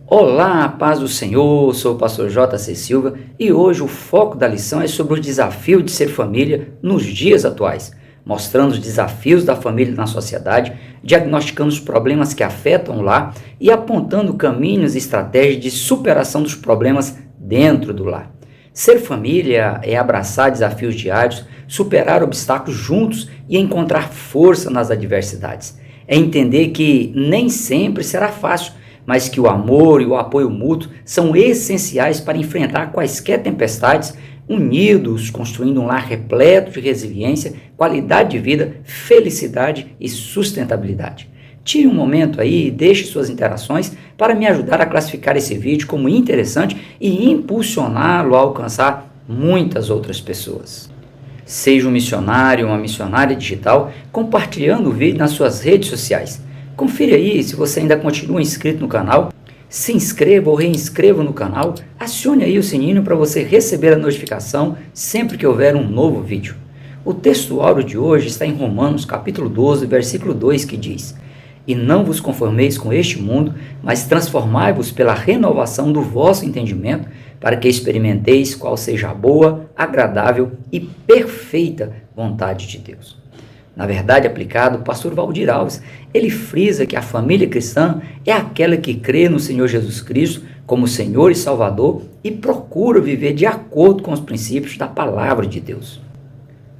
Olá, paz do Senhor, sou o pastor J.C. Silva e hoje o foco da lição é sobre o desafio de ser família nos dias atuais, mostrando os desafios da família na sociedade, diagnosticando os problemas que afetam o lar e apontando caminhos e estratégias de superação dos problemas dentro do lar. Ser família é abraçar desafios diários, superar obstáculos juntos e encontrar força nas adversidades. É entender que nem sempre será fácil, mas que o amor e o apoio mútuo são essenciais para enfrentar quaisquer tempestades, unidos, construindo um lar repleto de resiliência, qualidade de vida, felicidade e sustentabilidade. Tire um momento aí e deixe suas interações para me ajudar a classificar esse vídeo como interessante e impulsioná-lo a alcançar muitas outras pessoas. Seja um missionário ou uma missionária digital compartilhando o vídeo nas suas redes sociais. Confira aí se você ainda continua inscrito no canal, se inscreva ou reinscreva no canal, acione aí o sininho para você receber a notificação sempre que houver um novo vídeo. O texto áureo de hoje está em Romanos capítulo 12, versículo 2, que diz: "E não vos conformeis com este mundo, mas transformai-vos pela renovação do vosso entendimento, para que experimenteis qual seja a boa, agradável e perfeita vontade de Deus." Na verdade aplicado, o pastor Valdir Alves, ele frisa que a família cristã é aquela que crê no Senhor Jesus Cristo como Senhor e Salvador e procura viver de acordo com os princípios da palavra de Deus.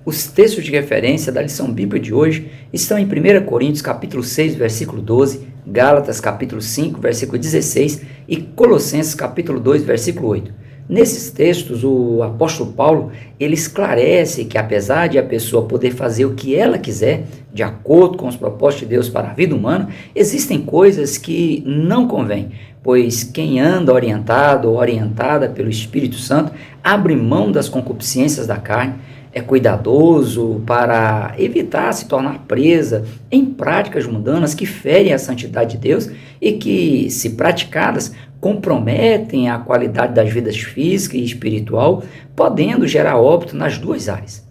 Os textos de referência da lição bíblica de hoje estão em 1 Coríntios capítulo 6, versículo 12, Gálatas capítulo 5, versículo 16 e Colossenses capítulo 2, versículo 8. Nesses textos, o apóstolo Paulo, ele esclarece que apesar de a pessoa poder fazer o que ela quiser, de acordo com os propósitos de Deus para a vida humana, existem coisas que não convêm, pois quem anda orientado ou orientada pelo Espírito Santo abre mão das concupiscências da carne, é cuidadoso para evitar se tornar presa em práticas mundanas que ferem a santidade de Deus e que, se praticadas, comprometem a qualidade das vidas física e espiritual, podendo gerar óbito nas duas áreas.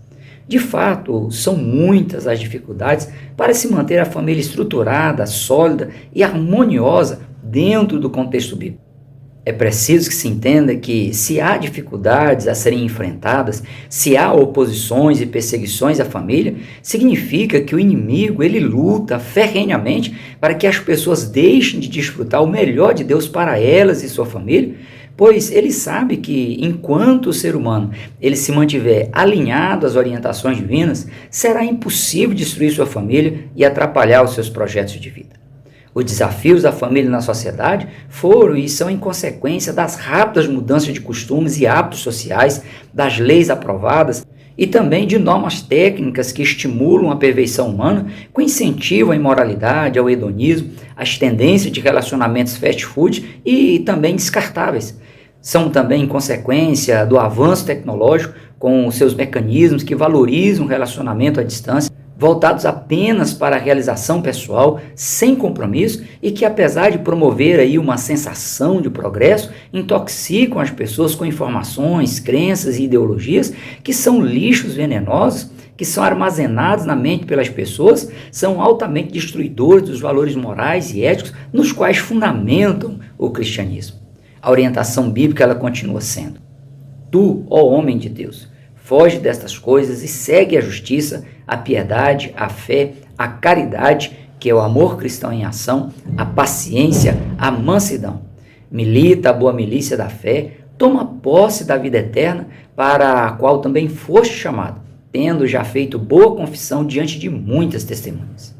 De fato, são muitas as dificuldades para se manter a família estruturada, sólida e harmoniosa dentro do contexto bíblico. É preciso que se entenda que, se há dificuldades a serem enfrentadas, se há oposições e perseguições à família, significa que o inimigo ele luta ferrenhamente para que as pessoas deixem de desfrutar o melhor de Deus para elas e sua família, pois ele sabe que, enquanto o ser humano ele se mantiver alinhado às orientações divinas, será impossível destruir sua família e atrapalhar os seus projetos de vida. Os desafios da família na sociedade foram e são em consequência das rápidas mudanças de costumes e hábitos sociais, das leis aprovadas e também de normas técnicas que estimulam a perversão humana com incentivo à imoralidade, ao hedonismo, às tendências de relacionamentos fast food e também descartáveis. São também em consequência do avanço tecnológico com seus mecanismos que valorizam o relacionamento à distância, voltados apenas para a realização pessoal, sem compromisso e que, apesar de promover aí uma sensação de progresso, intoxicam as pessoas com informações, crenças e ideologias que são lixos venenosos, que são armazenados na mente pelas pessoas, são altamente destruidores dos valores morais e éticos nos quais fundamentam o cristianismo. A orientação bíblica ela continua sendo: "Tu, ó homem de Deus, foge destas coisas e segue a justiça, a piedade, a fé, a caridade, que é o amor cristão em ação, a paciência, a mansidão. Milita a boa milícia da fé, toma posse da vida eterna, para a qual também foste chamado, tendo já feito boa confissão diante de muitas testemunhas."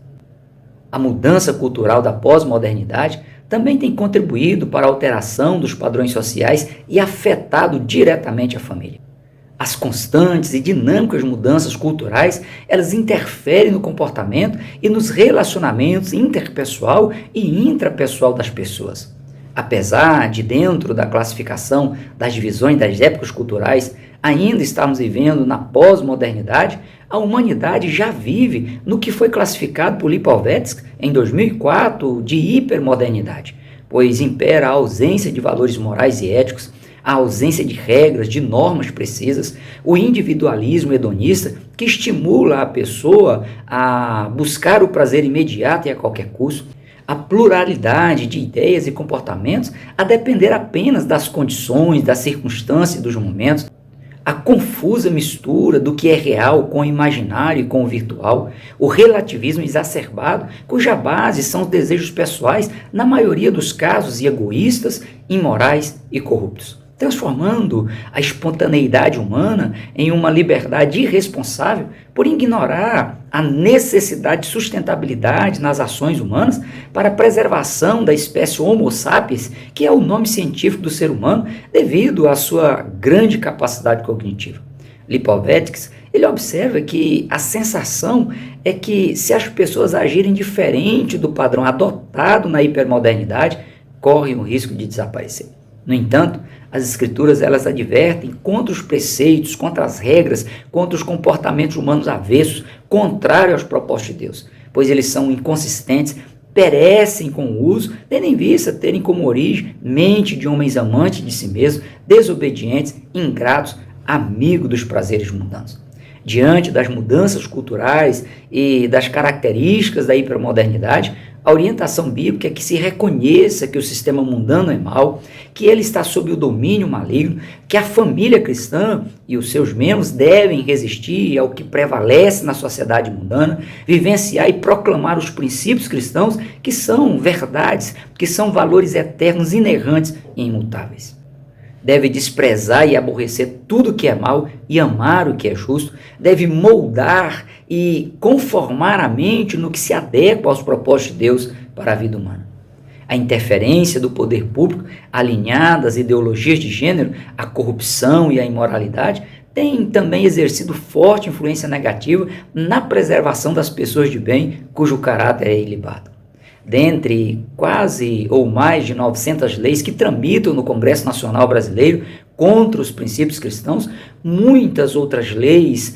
A mudança cultural da pós-modernidade também tem contribuído para a alteração dos padrões sociais e afetado diretamente a família. As constantes e dinâmicas mudanças culturais, elas interferem no comportamento e nos relacionamentos interpessoal e intrapessoal das pessoas. Apesar de, dentro da classificação das divisões das épocas culturais, ainda estarmos vivendo na pós-modernidade, a humanidade já vive no que foi classificado por Lipovetsky em 2004 de hipermodernidade, pois impera a ausência de valores morais e éticos, a ausência de regras, de normas precisas, o individualismo hedonista que estimula a pessoa a buscar o prazer imediato e a qualquer custo, a pluralidade de ideias e comportamentos a depender apenas das condições, das circunstâncias e dos momentos, a confusa mistura do que é real com o imaginário e com o virtual, o relativismo exacerbado, cuja base são os desejos pessoais, na maioria dos casos egoístas, imorais e corruptos, transformando a espontaneidade humana em uma liberdade irresponsável por ignorar a necessidade de sustentabilidade nas ações humanas para a preservação da espécie Homo sapiens, que é o nome científico do ser humano, devido à sua grande capacidade cognitiva. Lipovetsky, ele observa que a sensação é que se as pessoas agirem diferente do padrão adotado na hipermodernidade, correm o risco de desaparecer. No entanto, as escrituras elas advertem contra os preceitos, contra as regras, contra os comportamentos humanos avessos, contrários aos propósitos de Deus, pois eles são inconsistentes, perecem com o uso, tendo em vista terem como origem mente de homens amantes de si mesmos, desobedientes, ingratos, amigos dos prazeres mundanos. Diante das mudanças culturais e das características da hipermodernidade, a orientação bíblica é que se reconheça que o sistema mundano é mau, que ele está sob o domínio maligno, que a família cristã e os seus membros devem resistir ao que prevalece na sociedade mundana, vivenciar e proclamar os princípios cristãos, que são verdades, que são valores eternos, inerrantes e imutáveis. Deve desprezar e aborrecer tudo que é mal e amar o que é justo, deve moldar e conformar a mente no que se adequa aos propósitos de Deus para a vida humana. A interferência do poder público, alinhada às ideologias de gênero, a corrupção e a imoralidade, tem também exercido forte influência negativa na preservação das pessoas de bem cujo caráter é ilibado. Dentre quase ou mais de 900 leis que tramitam no Congresso Nacional Brasileiro contra os princípios cristãos, muitas outras leis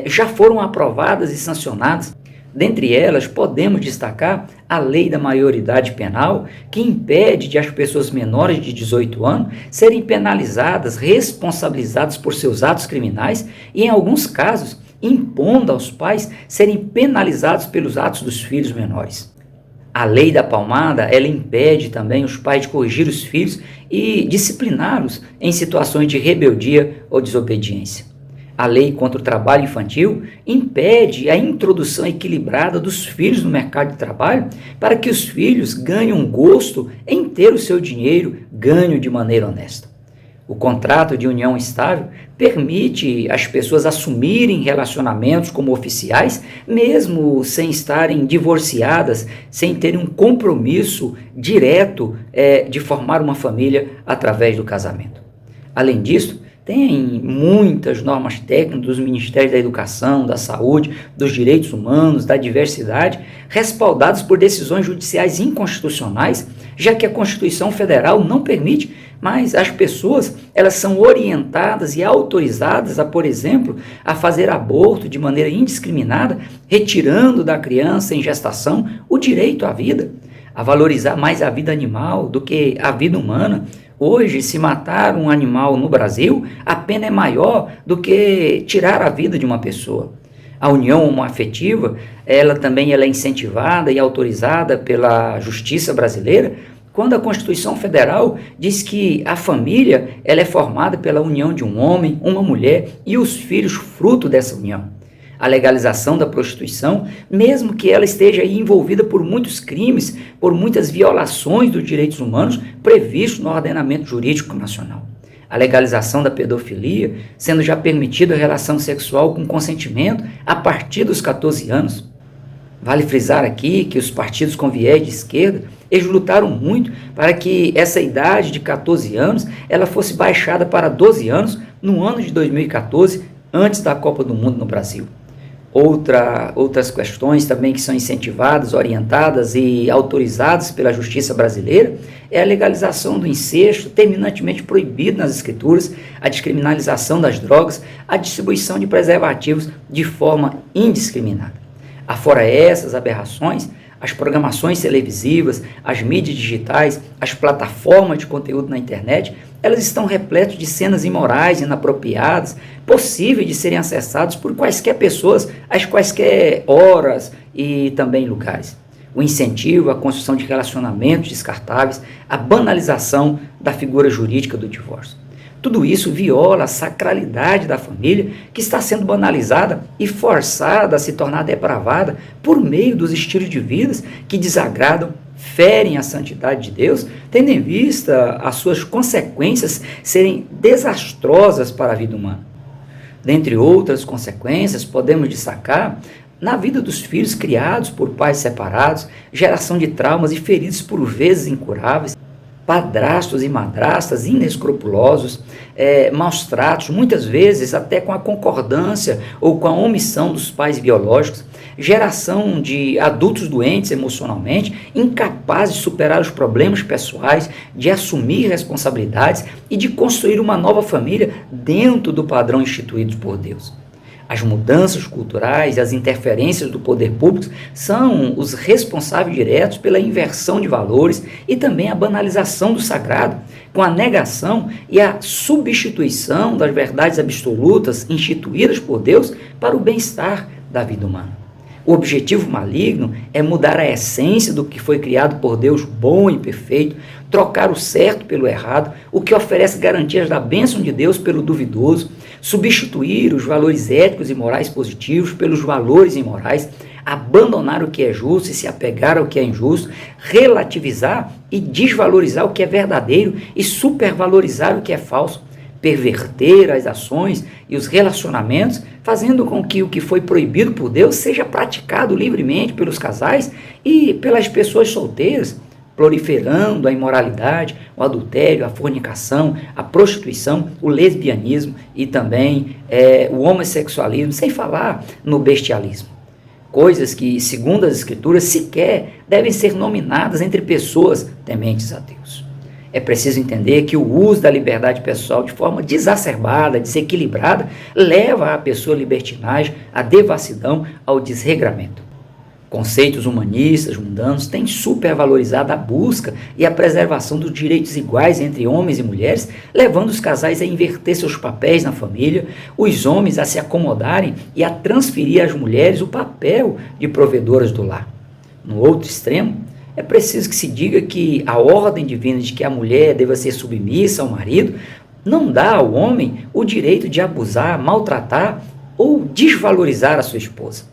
já foram aprovadas e sancionadas. Dentre elas, podemos destacar a Lei da Maioridade Penal, que impede de as pessoas menores de 18 anos serem penalizadas, responsabilizadas por seus atos criminais e, em alguns casos, impondo aos pais serem penalizados pelos atos dos filhos menores. A lei da palmada, ela impede também os pais de corrigir os filhos e discipliná-los em situações de rebeldia ou desobediência. A lei contra o trabalho infantil impede a introdução equilibrada dos filhos no mercado de trabalho para que os filhos ganhem um gosto em ter o seu dinheiro ganho de maneira honesta. O contrato de união estável permite às pessoas assumirem relacionamentos como oficiais, mesmo sem estarem divorciadas, sem terem um compromisso direto de formar uma família através do casamento. Além disso, tem muitas normas técnicas dos Ministérios da Educação, da Saúde, dos Direitos Humanos, da Diversidade, respaldadas por decisões judiciais inconstitucionais, já que a Constituição Federal não permite, mas as pessoas elas são orientadas e autorizadas a, por exemplo, a fazer aborto de maneira indiscriminada, retirando da criança em gestação o direito à vida, a valorizar mais a vida animal do que a vida humana. Hoje, se matar um animal no Brasil, a pena é maior do que tirar a vida de uma pessoa. A união homoafetiva, ela também é incentivada e autorizada pela justiça brasileira, quando a Constituição Federal diz que a família ela é formada pela união de um homem, uma mulher e os filhos fruto dessa união. A legalização da prostituição, mesmo que ela esteja envolvida por muitos crimes, por muitas violações dos direitos humanos previstos no ordenamento jurídico nacional. A legalização da pedofilia, sendo já permitida a relação sexual com consentimento a partir dos 14 anos. Vale frisar aqui que os partidos com viés de esquerda, eles lutaram muito para que essa idade de 14 anos ela fosse baixada para 12 anos no ano de 2014, antes da Copa do Mundo no Brasil. Outras questões também que são incentivadas, orientadas e autorizadas pela justiça brasileira é a legalização do incesto, terminantemente proibido nas escrituras, a descriminalização das drogas, a distribuição de preservativos de forma indiscriminada. Afora essas aberrações, as programações televisivas, as mídias digitais, as plataformas de conteúdo na internet, elas estão repletas de cenas imorais, inapropriadas, possíveis de serem acessadas por quaisquer pessoas, às quaisquer horas e também lugares. o incentivo à construção de relacionamentos descartáveis, a banalização da figura jurídica do divórcio. Tudo isso viola a sacralidade da família, que está sendo banalizada e forçada a se tornar depravada por meio dos estilos de vida que desagradam, ferem a santidade de Deus, tendo em vista as suas consequências serem desastrosas para a vida humana. Dentre outras consequências, podemos destacar na vida dos filhos criados por pais separados, geração de traumas e feridos por vezes incuráveis, padrastos e madrastas inescrupulosos, maus tratos, muitas vezes até com a concordância ou com a omissão dos pais biológicos, geração de adultos doentes emocionalmente, incapazes de superar os problemas pessoais, de assumir responsabilidades e de construir uma nova família dentro do padrão instituído por Deus. As mudanças culturais e as interferências do poder público são os responsáveis diretos pela inversão de valores e também a banalização do sagrado, com a negação e a substituição das verdades absolutas instituídas por Deus para o bem-estar da vida humana. O objetivo maligno é mudar a essência do que foi criado por Deus bom e perfeito, trocar o certo pelo errado, o que oferece garantias da bênção de Deus pelo duvidoso, substituir os valores éticos e morais positivos pelos valores imorais, abandonar o que é justo e se apegar ao que é injusto, relativizar e desvalorizar o que é verdadeiro e supervalorizar o que é falso, perverter as ações e os relacionamentos, fazendo com que o que foi proibido por Deus seja praticado livremente pelos casais e pelas pessoas solteiras, proliferando a imoralidade, o adultério, a fornicação, a prostituição, o lesbianismo e também o homossexualismo, sem falar no bestialismo. Coisas que, segundo as Escrituras, sequer devem ser nominadas entre pessoas tementes a Deus. É preciso entender que o uso da liberdade pessoal de forma desacerbada, desequilibrada, leva a pessoa à libertinagem, à devassidão, ao desregramento. Conceitos humanistas, mundanos, têm supervalorizado a busca e a preservação dos direitos iguais entre homens e mulheres, levando os casais a inverter seus papéis na família, os homens a se acomodarem e a transferir às mulheres o papel de provedoras do lar. No outro extremo, é preciso que se diga que a ordem divina de que a mulher deva ser submissa ao marido não dá ao homem o direito de abusar, maltratar ou desvalorizar a sua esposa.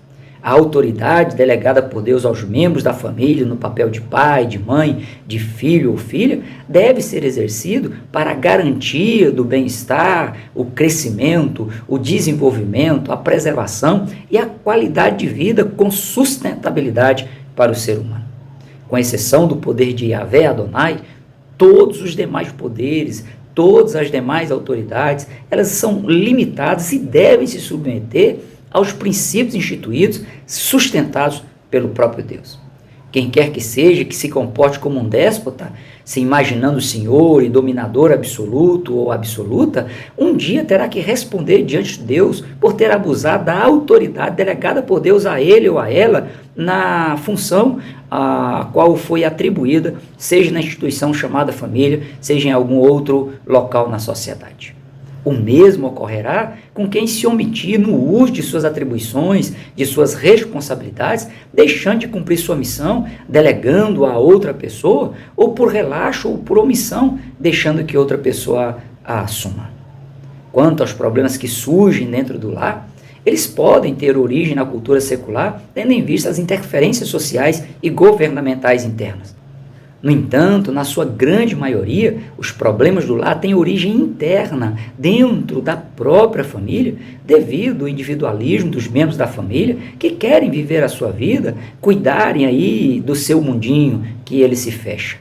A autoridade delegada por Deus aos membros da família no papel de pai, de mãe, de filho ou filha deve ser exercido para a garantia do bem-estar, o crescimento, o desenvolvimento, a preservação e a qualidade de vida com sustentabilidade para o ser humano. Com exceção do poder de Yahvé Adonai, todos os demais poderes, todas as demais autoridades, elas são limitadas e devem se submeter aos princípios instituídos, sustentados pelo próprio Deus. Quem quer que seja que se comporte como um déspota, se imaginando senhor e dominador absoluto ou absoluta, um dia terá que responder diante de Deus por ter abusado da autoridade delegada por Deus a ele ou a ela na função a qual foi atribuída, seja na instituição chamada família, seja em algum outro local na sociedade. O mesmo ocorrerá com quem se omitir no uso de suas atribuições, de suas responsabilidades, deixando de cumprir sua missão, delegando a outra pessoa, ou por relaxo ou por omissão, deixando que outra pessoa a assuma. Quanto aos problemas que surgem dentro do lar, eles podem ter origem na cultura secular, tendo em vista as interferências sociais e governamentais internas. No entanto, na sua grande maioria, os problemas do lar têm origem interna, dentro da própria família, devido ao individualismo dos membros da família que querem viver a sua vida, cuidarem aí do seu mundinho que ele se fecha.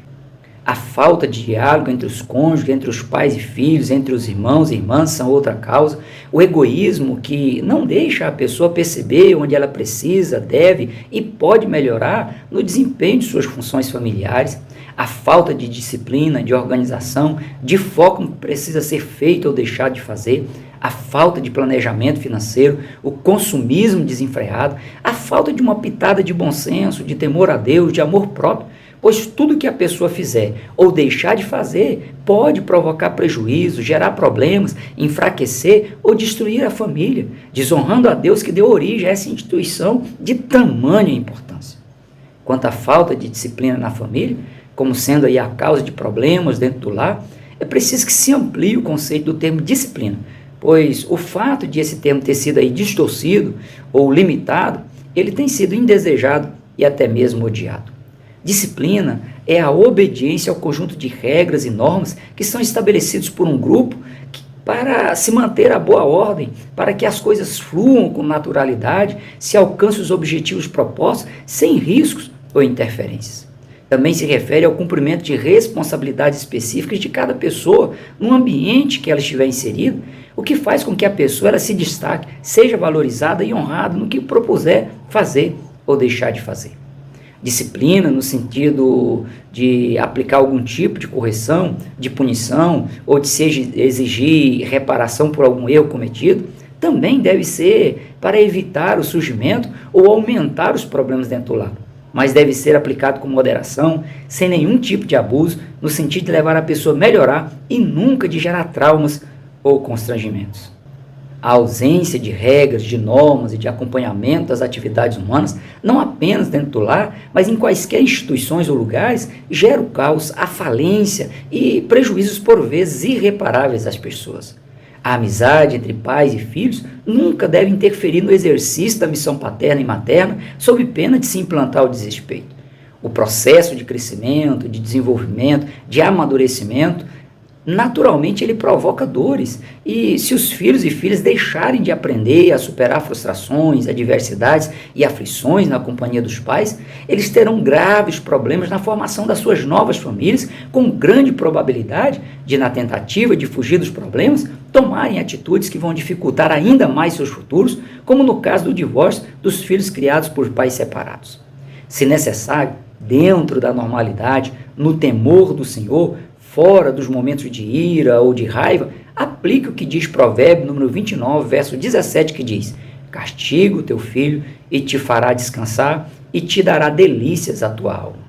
A falta de diálogo entre os cônjuges, entre os pais e filhos, entre os irmãos e irmãs são outra causa. O egoísmo que não deixa a pessoa perceber onde ela precisa, deve e pode melhorar no desempenho de suas funções familiares. A falta de disciplina, de organização, de foco no que precisa ser feito ou deixar de fazer. A falta de planejamento financeiro, o consumismo desenfreado, a falta de uma pitada de bom senso, de temor a Deus, de amor próprio. Pois tudo que a pessoa fizer ou deixar de fazer pode provocar prejuízo, gerar problemas, enfraquecer ou destruir a família, desonrando a Deus que deu origem a essa instituição de tamanha importância. quanto à falta de disciplina na família, como sendo aí a causa de problemas dentro do lar, é preciso que se amplie o conceito do termo disciplina, pois o fato de esse termo ter sido aí distorcido ou limitado, ele tem sido indesejado e até mesmo odiado. Disciplina é a obediência ao conjunto de regras e normas que são estabelecidos por um grupo para se manter a boa ordem, para que as coisas fluam com naturalidade, se alcance os objetivos propostos sem riscos ou interferências. Também se refere ao cumprimento de responsabilidades específicas de cada pessoa no ambiente que ela estiver inserida, o que faz com que a pessoa ela se destaque, seja valorizada e honrada no que propuser fazer ou deixar de fazer. Disciplina no sentido de aplicar algum tipo de correção, de punição ou de se exigir reparação por algum erro cometido, também deve ser para evitar o surgimento ou aumentar os problemas dentro do lar, mas deve ser aplicado com moderação, sem nenhum tipo de abuso, no sentido de levar a pessoa a melhorar e nunca de gerar traumas ou constrangimentos. A ausência de regras, de normas e de acompanhamento das atividades humanas, não apenas dentro do lar, mas em quaisquer instituições ou lugares, gera o caos, a falência e prejuízos por vezes irreparáveis às pessoas. A amizade entre pais e filhos nunca deve interferir no exercício da missão paterna e materna, sob pena de se implantar o desrespeito. O processo de crescimento, de desenvolvimento, de amadurecimento, naturalmente ele provoca dores, e se os filhos e filhas deixarem de aprender a superar frustrações, adversidades e aflições na companhia dos pais, eles terão graves problemas na formação das suas novas famílias, com grande probabilidade de, na tentativa de fugir dos problemas, tomarem atitudes que vão dificultar ainda mais seus futuros, como no caso do divórcio dos filhos criados por pais separados. Se necessário, dentro da normalidade, no temor do Senhor, fora dos momentos de ira ou de raiva, aplique o que diz Provérbio número 29, verso 17, que diz: castiga o teu filho e te fará descansar e te dará delícias à tua alma.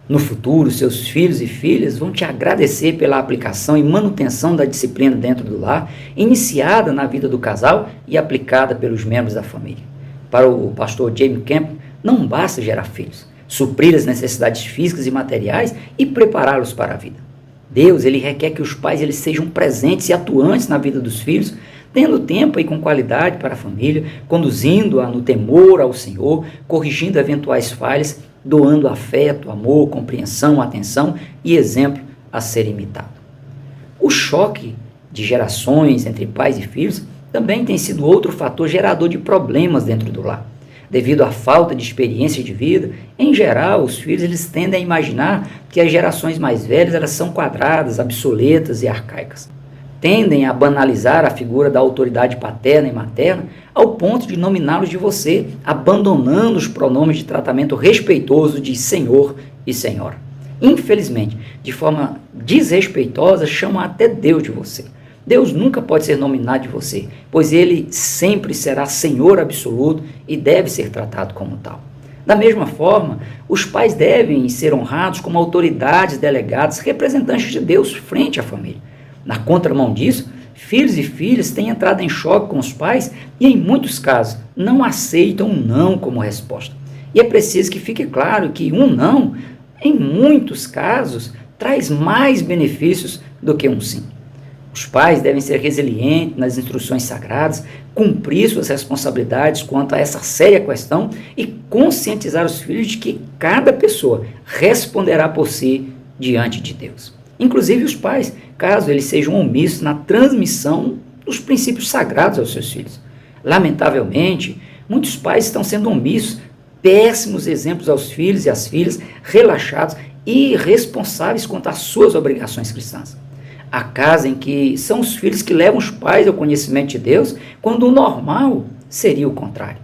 No futuro, seus filhos e filhas vão te agradecer pela aplicação e manutenção da disciplina dentro do lar, iniciada na vida do casal e aplicada pelos membros da família. Para o pastor James Campbell, não basta gerar filhos, suprir as necessidades físicas e materiais e prepará-los para a vida. Deus, ele requer que os pais eles sejam presentes e atuantes na vida dos filhos, tendo tempo e com qualidade para a família, conduzindo-a no temor ao Senhor, corrigindo eventuais falhas, doando afeto, amor, compreensão, atenção e exemplo a ser imitado. O choque de gerações entre pais e filhos também tem sido outro fator gerador de problemas dentro do lar. Devido à falta de experiência de vida, em geral, os filhos eles tendem a imaginar que as gerações mais velhas elas são quadradas, obsoletas e arcaicas. Tendem a banalizar a figura da autoridade paterna e materna ao ponto de nominá-los de você, abandonando os pronomes de tratamento respeitoso de senhor e senhora. Infelizmente, de forma desrespeitosa, chamam até Deus de você. Deus nunca pode ser nominado de você, pois ele sempre será Senhor absoluto e deve ser tratado como tal. Da mesma forma, os pais devem ser honrados como autoridades delegadas, representantes de Deus frente à família. Na contramão disso, filhos e filhas têm entrado em choque com os pais e, em muitos casos, não aceitam um não como resposta. E é preciso que fique claro que um não, em muitos casos, traz mais benefícios do que um sim. Os pais devem ser resilientes nas instruções sagradas, cumprir suas responsabilidades quanto a essa séria questão e conscientizar os filhos de que cada pessoa responderá por si diante de Deus. Inclusive os pais, caso eles sejam omissos na transmissão dos princípios sagrados aos seus filhos. Lamentavelmente, muitos pais estão sendo omissos, péssimos exemplos aos filhos e às filhas, relaxados e irresponsáveis quanto às suas obrigações cristãs. Há casos em que são os filhos que levam os pais ao conhecimento de Deus, quando o normal seria o contrário.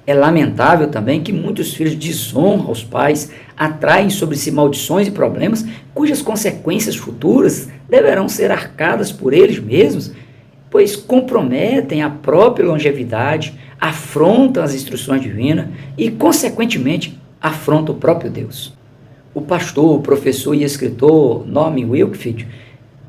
É lamentável também que muitos filhos desonram os pais, atraem sobre si maldições e problemas, cujas consequências futuras deverão ser arcadas por eles mesmos, pois comprometem a própria longevidade, afrontam as instruções divinas e, consequentemente, afrontam o próprio Deus. O pastor, professor e escritor Norman Wilkfield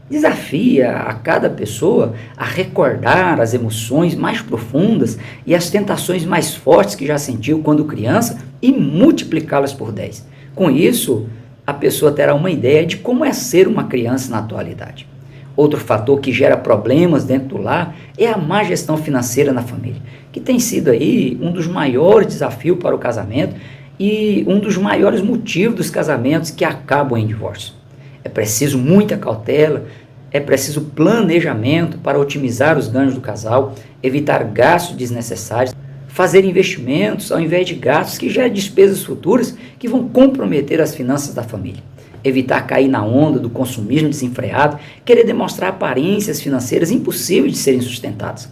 Desafia a cada pessoa a recordar as emoções mais profundas e as tentações mais fortes que já sentiu quando criança e multiplicá-las por 10. Com isso, a pessoa terá uma ideia de como é ser uma criança na atualidade. Outro fator que gera problemas dentro do lar é a má gestão financeira na família, que tem sido aí um dos maiores desafios para o casamento e um dos maiores motivos dos casamentos que acabam em divórcio. É preciso muita cautela, é preciso planejamento para otimizar os ganhos do casal, evitar gastos desnecessários, fazer investimentos ao invés de gastos que gerem despesas futuras que vão comprometer as finanças da família. Evitar cair na onda do consumismo desenfreado, querer demonstrar aparências financeiras impossíveis de serem sustentadas.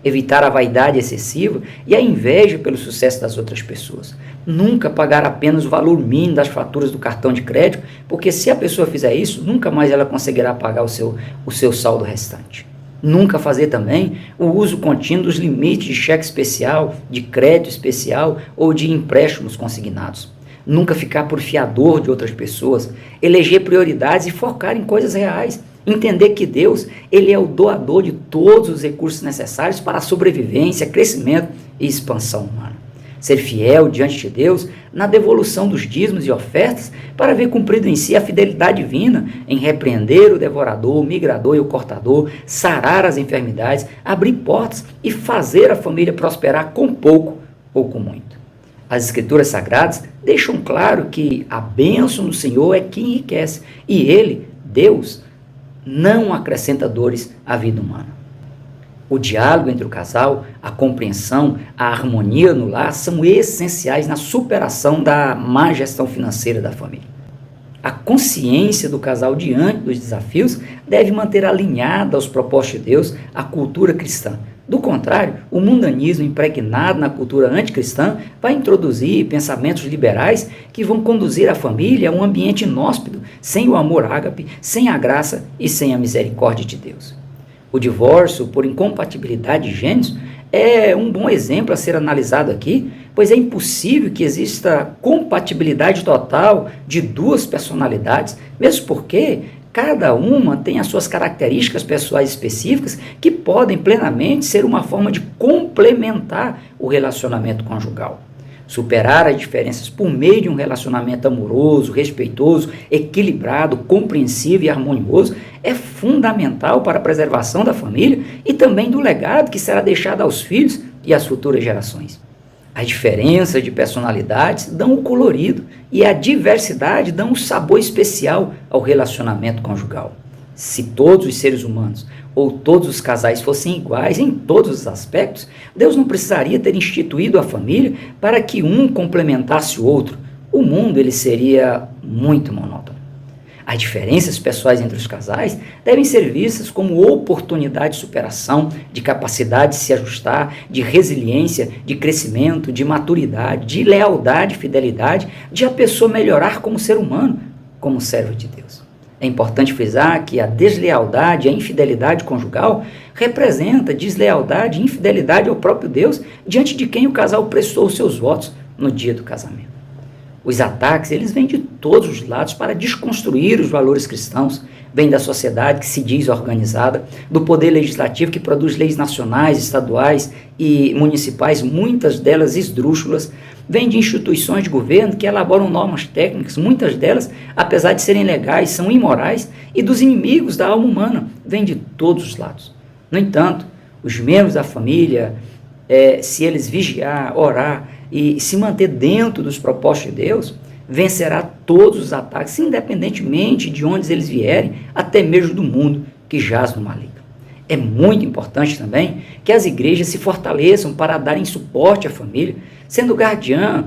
Evitar a vaidade excessiva e a inveja pelo sucesso das outras pessoas. Nunca pagar apenas o valor mínimo das faturas do cartão de crédito, porque se a pessoa fizer isso, nunca mais ela conseguirá pagar o seu saldo restante. Nunca fazer também o uso contínuo dos limites de cheque especial, de crédito especial ou de empréstimos consignados. Nunca ficar por fiador de outras pessoas, eleger prioridades e focar em coisas reais. Entender que Deus, Ele é o doador de todos os recursos necessários para a sobrevivência, crescimento e expansão humana. Ser fiel diante de Deus na devolução dos dízimos e ofertas para ver cumprido em si a fidelidade divina em repreender o devorador, o migrador e o cortador, sarar as enfermidades, abrir portas e fazer a família prosperar com pouco ou com muito. As Escrituras Sagradas deixam claro que a bênção do Senhor é que enriquece e Ele, Deus, não acrescenta dores à vida humana. O diálogo entre o casal, a compreensão, a harmonia no lar são essenciais na superação da má gestão financeira da família. A consciência do casal diante dos desafios deve manter alinhada aos propósitos de Deus a cultura cristã. Do contrário, o mundanismo impregnado na cultura anticristã vai introduzir pensamentos liberais que vão conduzir a família a um ambiente inóspito, sem o amor ágape, sem a graça e sem a misericórdia de Deus. O divórcio por incompatibilidade de gêneros é um bom exemplo a ser analisado aqui, pois é impossível que exista compatibilidade total de duas personalidades, mesmo porque cada uma tem as suas características pessoais específicas que podem plenamente ser uma forma de complementar o relacionamento conjugal. Superar as diferenças por meio de um relacionamento amoroso, respeitoso, equilibrado, compreensivo e harmonioso é fundamental para a preservação da família e também do legado que será deixado aos filhos e às futuras gerações. As diferenças de personalidades dão o colorido e a diversidade dão um sabor especial ao relacionamento conjugal. Se todos os seres humanos ou todos os casais fossem iguais em todos os aspectos, Deus não precisaria ter instituído a família para que um complementasse o outro. O mundo ele seria muito monótono. As diferenças pessoais entre os casais devem ser vistas como oportunidade de superação, de capacidade de se ajustar, de resiliência, de crescimento, de maturidade, de lealdade e fidelidade, de a pessoa melhorar como ser humano, como servo de Deus. É importante frisar que a deslealdade e a infidelidade conjugal representa deslealdade e infidelidade ao próprio Deus, diante de quem o casal prestou os seus votos no dia do casamento. Os ataques, eles vêm de todos os lados para desconstruir os valores cristãos, vêm da sociedade que se diz organizada, do poder legislativo que produz leis nacionais, estaduais e municipais, muitas delas esdrúxulas, vêm de instituições de governo que elaboram normas técnicas, muitas delas, apesar de serem legais, são imorais, e dos inimigos da alma humana, vêm de todos os lados. No entanto, os membros da família, se eles vigiar, orar e se manter dentro dos propósitos de Deus, vencerá todos os ataques, independentemente de onde eles vierem, até mesmo do mundo que jaz no maligno. É muito importante também que as igrejas se fortaleçam para darem suporte à família, sendo guardiã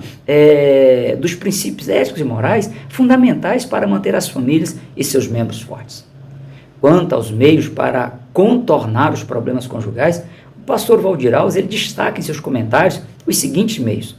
dos princípios éticos e morais fundamentais para manter as famílias e seus membros fortes. Quanto aos meios para contornar os problemas conjugais, o pastor Valdir Alves ele destaca em seus comentários os seguintes meios: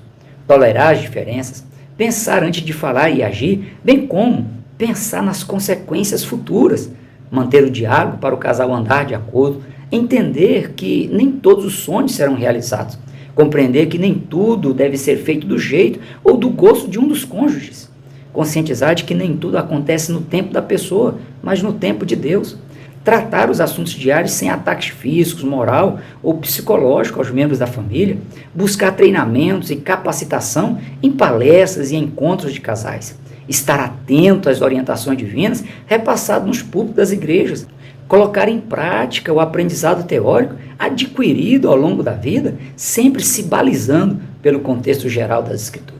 tolerar as diferenças, pensar antes de falar e agir, bem como pensar nas consequências futuras, manter o diálogo para o casal andar de acordo, entender que nem todos os sonhos serão realizados, compreender que nem tudo deve ser feito do jeito ou do gosto de um dos cônjuges, conscientizar de que nem tudo acontece no tempo da pessoa, mas no tempo de Deus, tratar os assuntos diários sem ataques físicos, moral ou psicológico aos membros da família, buscar treinamentos e capacitação em palestras e encontros de casais, estar atento às orientações divinas repassadas nos púlpitos das igrejas, colocar em prática o aprendizado teórico adquirido ao longo da vida, sempre se balizando pelo contexto geral das Escrituras.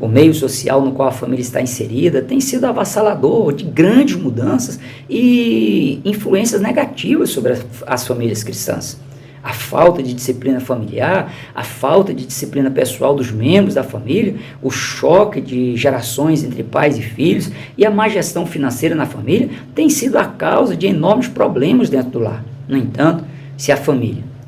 O meio social no qual a família está inserida tem sido avassalador de grandes mudanças e influências negativas sobre as famílias cristãs. A falta de disciplina familiar, a falta de disciplina pessoal dos membros da família, o choque de gerações entre pais e filhos e a má gestão financeira na família tem sido a causa de enormes problemas dentro do lar. No entanto,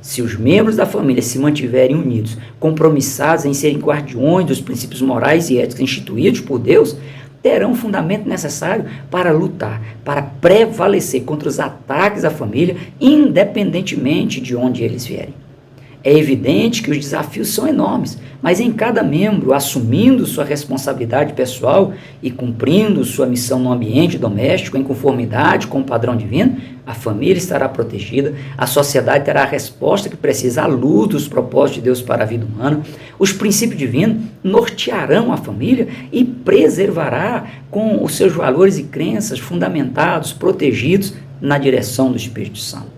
se os membros da família se mantiverem unidos, compromissados em serem guardiões dos princípios morais e éticos instituídos por Deus, terão o fundamento necessário para lutar, para prevalecer contra os ataques à família, independentemente de onde eles vierem. É evidente que os desafios são enormes, mas em cada membro assumindo sua responsabilidade pessoal e cumprindo sua missão no ambiente doméstico em conformidade com o padrão divino, a família estará protegida, a sociedade terá a resposta que precisa à luz dos propósitos de Deus para a vida humana, os princípios divinos nortearão a família e preservará com os seus valores e crenças fundamentados, protegidos na direção do Espírito Santo.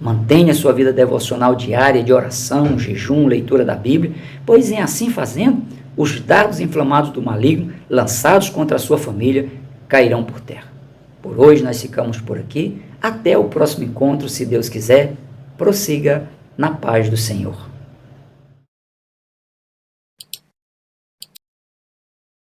Mantenha sua vida devocional diária de oração, jejum, leitura da Bíblia, pois em assim fazendo, os dardos inflamados do maligno, lançados contra a sua família, cairão por terra. Por hoje nós ficamos por aqui. Até o próximo encontro, se Deus quiser. Prossiga na paz do Senhor.